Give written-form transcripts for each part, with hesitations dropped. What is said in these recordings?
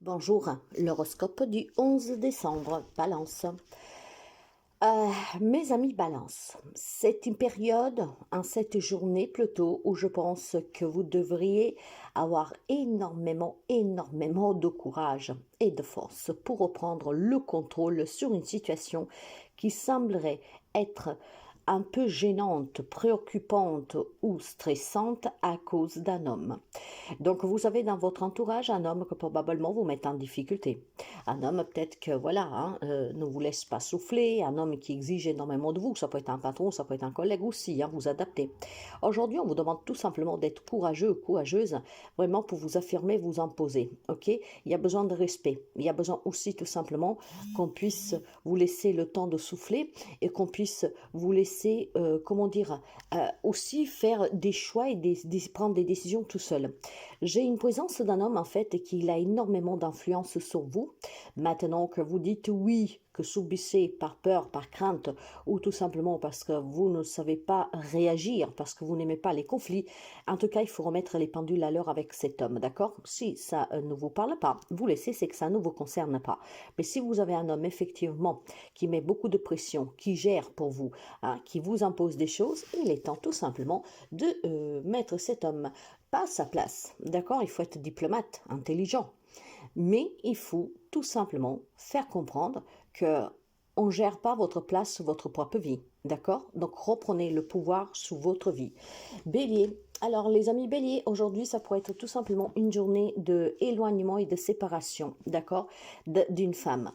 Bonjour, l'horoscope du 11 décembre, Balance. Mes amis Balance, c'est une période, en cette journée plutôt, où je pense que vous devriez avoir énormément de courage et de force pour reprendre le contrôle sur une situation qui semblerait être un peu gênante, préoccupante ou stressante à cause d'un homme. Donc, vous avez dans votre entourage un homme que probablement vous met en difficulté. Un homme peut-être que, voilà, ne vous laisse pas souffler, un homme qui exige énormément de vous. Ça peut être un patron, ça peut être un collègue aussi, vous adapter. Aujourd'hui, on vous demande tout simplement d'être courageux ou courageuse, vraiment pour vous affirmer, vous imposer, ok? Il y a besoin de respect. Il y a besoin aussi tout simplement qu'on puisse vous laisser le temps de souffler et qu'on puisse vous laisser, aussi faire des choix et prendre des décisions tout seul. J'ai une présence d'un homme en fait qui a énormément d'influence sur vous. Maintenant que vous dites oui, que subissez par peur, par crainte, ou tout simplement parce que vous ne savez pas réagir, parce que vous n'aimez pas les conflits, en tout cas, il faut remettre les pendules à l'heure avec cet homme, d'accord? Si ça ne vous parle pas, vous laissez, c'est que ça ne vous concerne pas. Mais si vous avez un homme, effectivement, qui met beaucoup de pression, qui gère pour vous, qui vous impose des choses, il est temps tout simplement de mettre cet homme pas à sa place, d'accord? Il faut être diplomate, intelligent, mais il faut tout simplement faire comprendre que on ne gère pas votre place, votre propre vie, d'accord? Donc reprenez le pouvoir sous votre vie. Bélier. Alors les amis Bélier, aujourd'hui ça pourrait être tout simplement une journée de éloignement et de séparation, d'accord, d'une femme.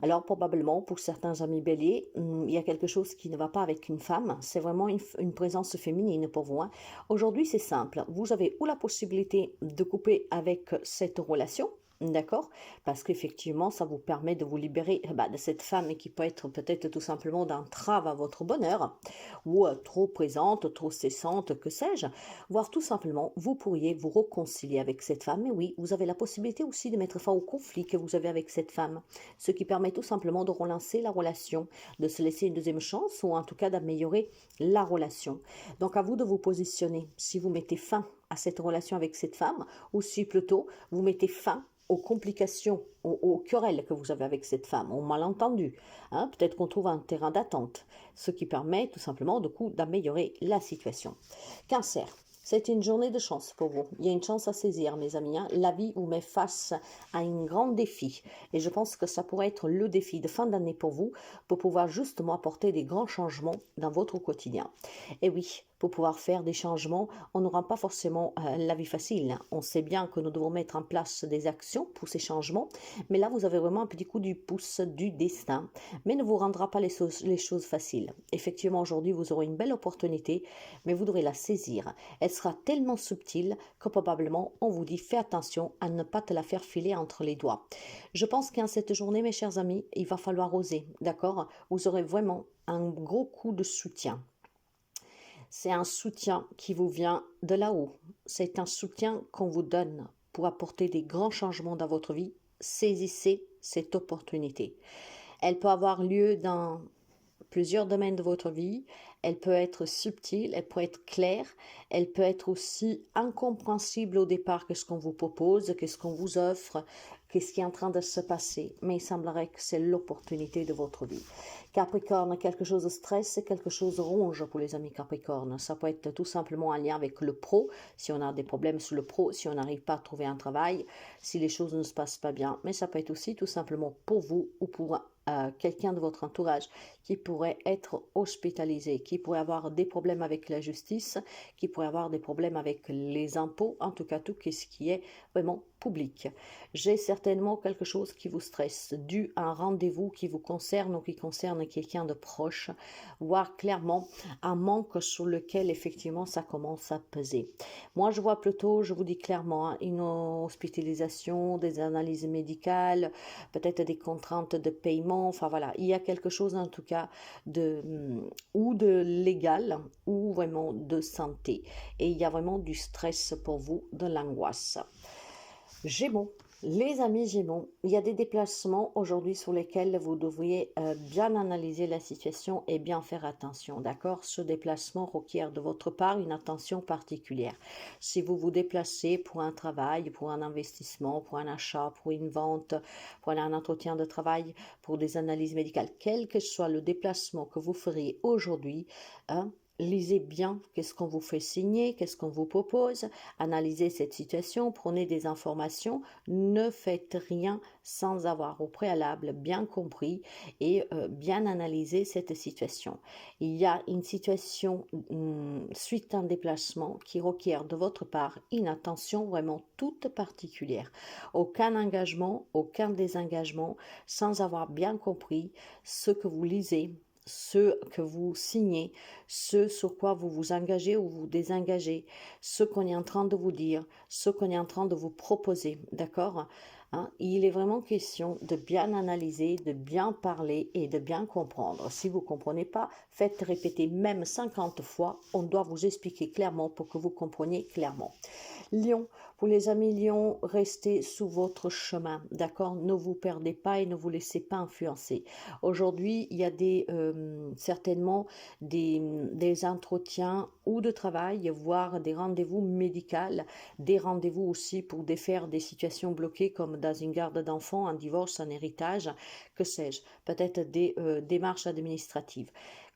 Alors probablement pour certains amis Bélier, il y a quelque chose qui ne va pas avec une femme, c'est vraiment une présence féminine pour vous. Aujourd'hui c'est simple, vous avez ou la possibilité de couper avec cette relation, d'accord? Parce qu'effectivement, ça vous permet de vous libérer de cette femme qui peut être peut-être tout simplement d'entrave à votre bonheur, ou trop présente, trop cessante, que sais-je. Voire tout simplement, vous pourriez vous réconcilier avec cette femme. Et oui, vous avez la possibilité aussi de mettre fin au conflit que vous avez avec cette femme. Ce qui permet tout simplement de relancer la relation, de se laisser une deuxième chance, ou en tout cas d'améliorer la relation. Donc à vous de vous positionner. Si vous mettez fin à cette relation avec cette femme, ou si plutôt vous mettez fin aux complications, aux querelles que vous avez avec cette femme, aux malentendus. Peut-être qu'on trouve un terrain d'attente, ce qui permet tout simplement d'améliorer la situation. Cancer. C'est une journée de chance pour vous. Il y a une chance à saisir, mes amis. La vie vous met face à un grand défi. Et je pense que ça pourrait être le défi de fin d'année pour vous, pour pouvoir justement apporter des grands changements dans votre quotidien. Et oui, pour pouvoir faire des changements, on n'aura pas forcément la vie facile. On sait bien que nous devons mettre en place des actions pour ces changements, mais là, vous avez vraiment un petit coup du pouce du destin, mais ne vous rendra pas les choses faciles. Effectivement, aujourd'hui, vous aurez une belle opportunité, mais vous devrez la saisir. Elle sera tellement subtile que probablement, on vous dit, fais attention à ne pas te la faire filer entre les doigts. Je pense qu'en cette journée, mes chers amis, il va falloir oser, d'accord? Vous aurez vraiment un gros coup de soutien. C'est un soutien qui vous vient de là-haut. C'est un soutien qu'on vous donne pour apporter des grands changements dans votre vie. Saisissez cette opportunité. Elle peut avoir lieu dans plusieurs domaines de votre vie. Elle peut être subtile, elle peut être claire, elle peut être aussi incompréhensible au départ, qu'est-ce qu'on vous propose, qu'est-ce qu'on vous offre, qu'est-ce qui est en train de se passer. Mais il semblerait que c'est l'opportunité de votre vie. Capricorne, quelque chose de stress, c'est quelque chose de ronge pour les amis Capricorne. Ça peut être tout simplement un lien avec le pro, si on a des problèmes sur le pro, si on n'arrive pas à trouver un travail, si les choses ne se passent pas bien. Mais ça peut être aussi tout simplement pour vous ou pour quelqu'un de votre entourage qui pourrait être hospitalisé, qui pourrait avoir des problèmes avec la justice, qui pourrait avoir des problèmes avec les impôts, en tout cas tout ce qui est vraiment public. J'ai certainement quelque chose qui vous stresse, dû à un rendez-vous qui vous concerne ou qui concerne quelqu'un de proche, voire clairement un manque sur lequel effectivement ça commence à peser. Moi je vois plutôt, je vous dis clairement, une hospitalisation, des analyses médicales, peut-être des contraintes de paiement, enfin voilà, il y a quelque chose en tout cas ou de légal ou vraiment de santé. Et il y a vraiment du stress pour vous, de l'angoisse. Gémeaux. Les amis Gémeaux, il y a des déplacements aujourd'hui sur lesquels vous devriez bien analyser la situation et bien faire attention, d'accord? Ce déplacement requiert de votre part une attention particulière. Si vous vous déplacez pour un travail, pour un investissement, pour un achat, pour une vente, pour un entretien de travail, pour des analyses médicales, quel que soit le déplacement que vous feriez aujourd'hui, hein, lisez bien qu'est-ce qu'on vous fait signer, qu'est-ce qu'on vous propose, analysez cette situation, prenez des informations, ne faites rien sans avoir au préalable bien compris et bien analysé cette situation. Il y a une situation suite à un déplacement qui requiert de votre part une attention vraiment toute particulière. Aucun engagement, aucun désengagement sans avoir bien compris ce que vous lisez, ce que vous signez, ce sur quoi vous vous engagez ou vous désengagez, ce qu'on est en train de vous dire, ce qu'on est en train de vous proposer, d'accord? Hein, il est vraiment question de bien analyser, de bien parler et de bien comprendre. Si vous ne comprenez pas, faites répéter même 50 fois. On doit vous expliquer clairement pour que vous compreniez clairement. Lion, pour les amis Lion, restez sous votre chemin, d'accord? Ne vous perdez pas et ne vous laissez pas influencer. Aujourd'hui, il y a certainement des entretiens ou de travail, voire des rendez-vous médicaux, des rendez-vous aussi pour défaire des situations bloquées comme dans une garde d'enfants, un divorce, un héritage, que sais-je, peut-être des démarches administratives.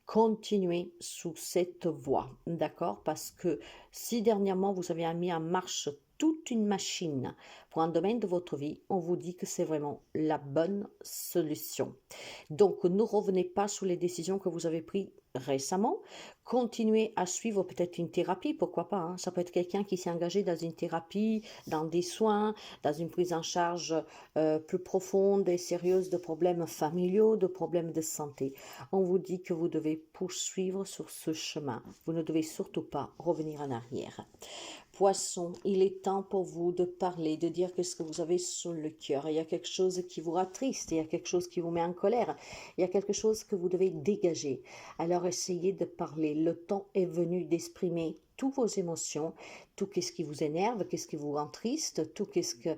Continuez sous cette voie, d'accord? Parce que si dernièrement vous avez mis en marche toute une machine pour un domaine de votre vie, on vous dit que c'est vraiment la bonne solution. Donc, ne revenez pas sur les décisions que vous avez prises récemment. Continuez à suivre peut-être une thérapie, pourquoi pas, hein. Ça peut être quelqu'un qui s'est engagé dans une thérapie, dans des soins, dans une prise en charge plus profonde et sérieuse de problèmes familiaux, de problèmes de santé. On vous dit que vous devez poursuivre sur ce chemin. Vous ne devez surtout pas revenir en arrière. Poisson, il est temps pour vous de parler, de dire ce que vous avez sur le cœur. Il y a quelque chose qui vous attriste, il y a quelque chose qui vous met en colère, il y a quelque chose que vous devez dégager. Alors essayez de parler. Le temps est venu d'exprimer toutes vos émotions, tout ce qui vous énerve, qu'est-ce qui vous rend triste, tout ce que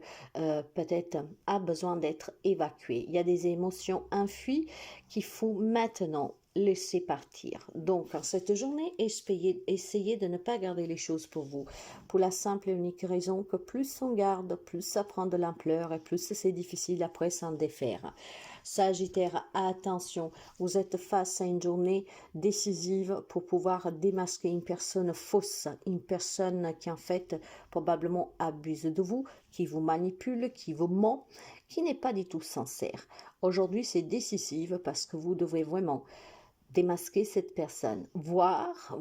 peut-être a besoin d'être évacué. Il y a des émotions enfuies qu'il faut maintenant laisser partir. Donc, en cette journée, essayez de ne pas garder les choses pour vous, pour la simple et unique raison que plus on garde, plus ça prend de l'ampleur et plus c'est difficile après s'en défaire. Sagittaire, attention, vous êtes face à une journée décisive pour pouvoir démasquer une personne fausse, une personne qui en fait probablement abuse de vous, qui vous manipule, qui vous ment, qui n'est pas du tout sincère. Aujourd'hui, c'est décisif parce que vous devrez vraiment démasquer cette personne, voir,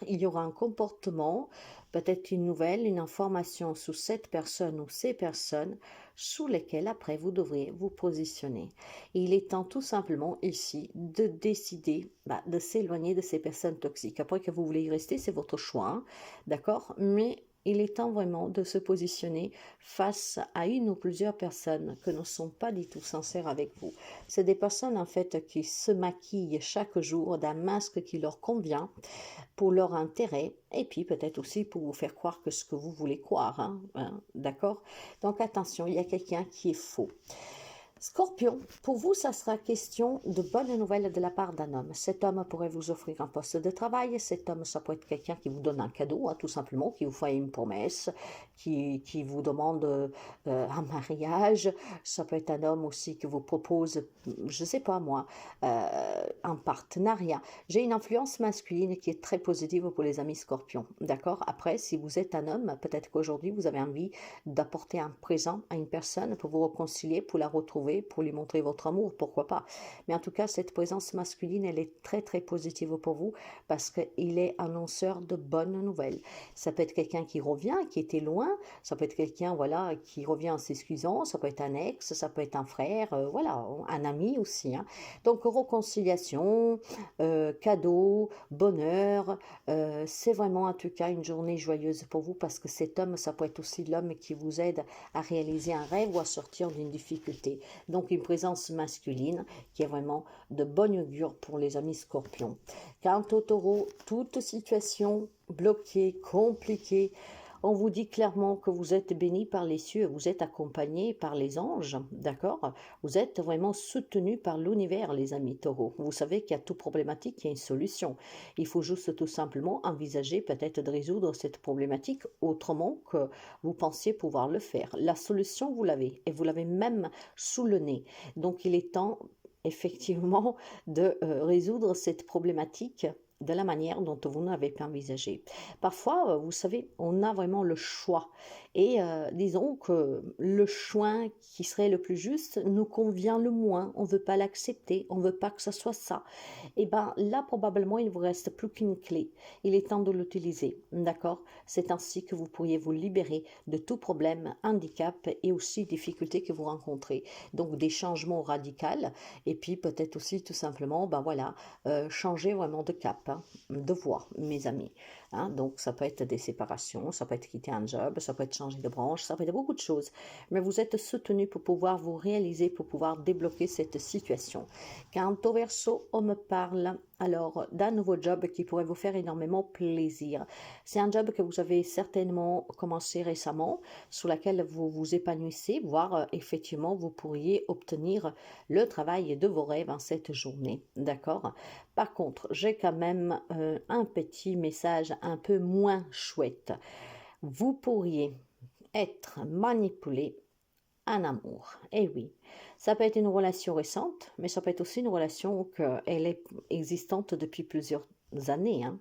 il y aura un comportement, peut-être une nouvelle, une information sur cette personne ou ces personnes sous lesquelles après vous devrez vous positionner. Il est temps tout simplement ici de décider de s'éloigner de ces personnes toxiques. Après que vous voulez y rester, c'est votre choix, hein, d'accord? Mais il est temps vraiment de se positionner face à une ou plusieurs personnes que ne sont pas du tout sincères avec vous. C'est des personnes en fait qui se maquillent chaque jour d'un masque qui leur convient pour leur intérêt et puis peut-être aussi pour vous faire croire que ce que vous voulez croire, hein, d'accord? Donc attention, il y a quelqu'un qui est faux. Scorpion, pour vous, ça sera question de bonnes nouvelles de la part d'un homme. Cet homme pourrait vous offrir un poste de travail. Cet homme, ça peut être quelqu'un qui vous donne un cadeau, hein, tout simplement, qui vous fait une promesse, qui vous demande un mariage. Ça peut être un homme aussi qui vous propose, je ne sais pas moi, un partenariat. J'ai une influence masculine qui est très positive pour les amis scorpions. D'accord? Après, si vous êtes un homme, peut-être qu'aujourd'hui, vous avez envie d'apporter un présent à une personne pour vous réconcilier, pour la retrouver, pour lui montrer votre amour, pourquoi pas. Mais en tout cas, cette présence masculine, elle est très très positive pour vous parce qu'il est annonceur de bonnes nouvelles. Ça peut être quelqu'un qui revient, qui était loin, ça peut être quelqu'un voilà, qui revient en s'excusant, ça peut être un ex, ça peut être un frère, voilà, un ami aussi, hein. Donc réconciliation, cadeau, bonheur, c'est vraiment en tout cas une journée joyeuse pour vous parce que cet homme, ça peut être aussi l'homme qui vous aide à réaliser un rêve ou à sortir d'une difficulté. Donc une présence masculine qui est vraiment de bonne augure pour les amis scorpions. Quant au taureau, toute situation bloquée, compliquée, On vous dit clairement que vous êtes béni par les cieux, vous êtes accompagné par les anges, d'accord? Vous êtes vraiment soutenu par l'univers, les amis taureaux. Vous savez qu'il y a toute problématique, il y a une solution. Il faut juste tout simplement envisager peut-être de résoudre cette problématique autrement que vous pensiez pouvoir le faire. La solution, vous l'avez, et vous l'avez même sous le nez. Donc il est temps effectivement de résoudre cette problématique de la manière dont vous n'avez pas envisagé. Parfois, vous savez, on a vraiment le choix. Et disons que le choix qui serait le plus juste nous convient le moins. On ne veut pas l'accepter, on ne veut pas que ce soit ça. Et bien là, probablement, il ne vous reste plus qu'une clé. Il est temps de l'utiliser, d'accord? C'est ainsi que vous pourriez vous libérer de tout problème, handicap et aussi difficultés que vous rencontrez. Donc des changements radicaux et puis peut-être aussi tout simplement, ben voilà, changer vraiment de cap, hein, de voie, mes amis. Hein. Donc ça peut être des séparations, ça peut être quitter un job, ça peut être changer de branche, ça peut être beaucoup de choses. Mais vous êtes soutenu pour pouvoir vous réaliser, pour pouvoir débloquer cette situation. Quant au Verseau, on me parle alors d'un nouveau job qui pourrait vous faire énormément plaisir. C'est un job que vous avez certainement commencé récemment, sur lequel vous vous épanouissez, voire effectivement vous pourriez obtenir le travail de vos rêves en cette journée. D'accord? Par contre, j'ai quand même un petit message un peu moins chouette. Vous pourriez être manipulé en amour. Eh oui, ça peut être une relation récente, mais ça peut être aussi une relation qu'elle est existante depuis plusieurs années. Hein.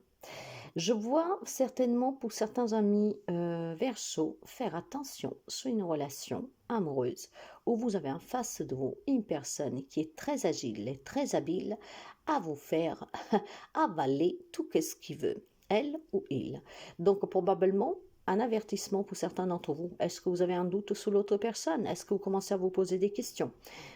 Je vois certainement pour certains amis Verseau faire attention sur une relation amoureuse où vous avez en face de vous une personne qui est très agile et très habile à vous faire avaler tout ce qu'il veut, elle ou il. Donc probablement un avertissement pour certains d'entre vous. Est-ce que vous avez un doute sur l'autre personne? Est-ce que vous commencez à vous poser des questions?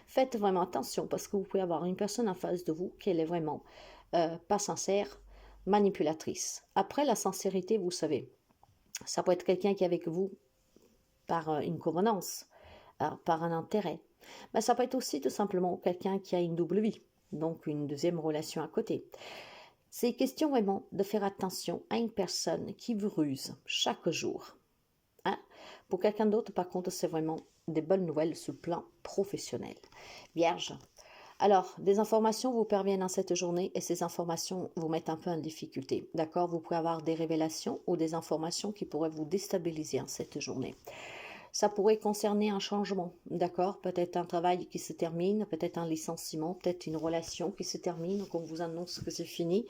Faites vraiment attention parce que vous pouvez avoir une personne en face de vous qui est vraiment pas sincère, manipulatrice. Après, la sincérité, vous savez, ça peut être quelqu'un qui est avec vous par une convenance, par un intérêt. Mais ça peut être aussi tout simplement quelqu'un qui a une double vie, donc une deuxième relation à côté. C'est question vraiment de faire attention à une personne qui vous ruse chaque jour. Hein? Pour quelqu'un d'autre, par contre, c'est vraiment des bonnes nouvelles sur le plan professionnel. Vierge, alors, des informations vous parviennent en cette journée et ces informations vous mettent un peu en difficulté. D'accord? Vous pouvez avoir des révélations ou des informations qui pourraient vous déstabiliser en cette journée. Ça pourrait concerner un changement, d'accord? Peut-être un travail qui se termine, peut-être un licenciement, peut-être une relation qui se termine, qu'on vous annonce que c'est fini.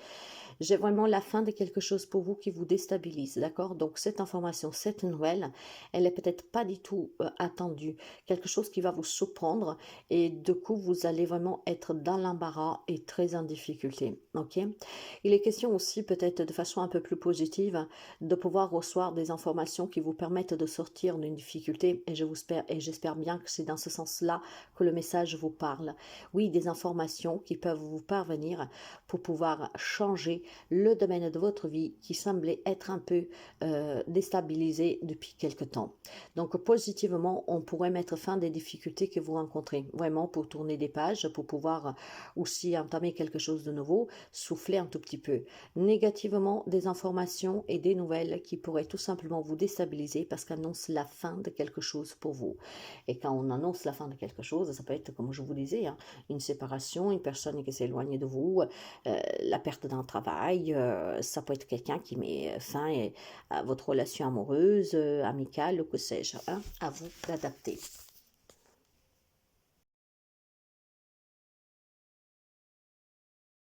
J'ai vraiment la fin de quelque chose pour vous qui vous déstabilise, d'accord? Donc cette information, cette nouvelle, elle est peut-être pas du tout attendue. Quelque chose qui va vous surprendre et du coup, vous allez vraiment être dans l'embarras et très en difficulté, ok? Il est question aussi peut-être de façon un peu plus positive de pouvoir recevoir des informations qui vous permettent de sortir d'une difficulté et j'espère bien que c'est dans ce sens-là que le message vous parle. Oui, des informations qui peuvent vous parvenir pour pouvoir changer le domaine de votre vie qui semblait être un peu déstabilisé depuis quelque temps. Donc positivement, on pourrait mettre fin des difficultés que vous rencontrez, vraiment pour tourner des pages, pour pouvoir aussi entamer quelque chose de nouveau, souffler un tout petit peu. Négativement, des informations et des nouvelles qui pourraient tout simplement vous déstabiliser parce qu'annoncent la fin de quelque chose pour vous. Et quand on annonce la fin de quelque chose, ça peut être, comme je vous disais, hein, une séparation, une personne qui s'éloigne de vous, la perte d'un travail, ça peut être quelqu'un qui met fin à votre relation amoureuse, amicale, ou que sais-je, hein, à vous d'adapter.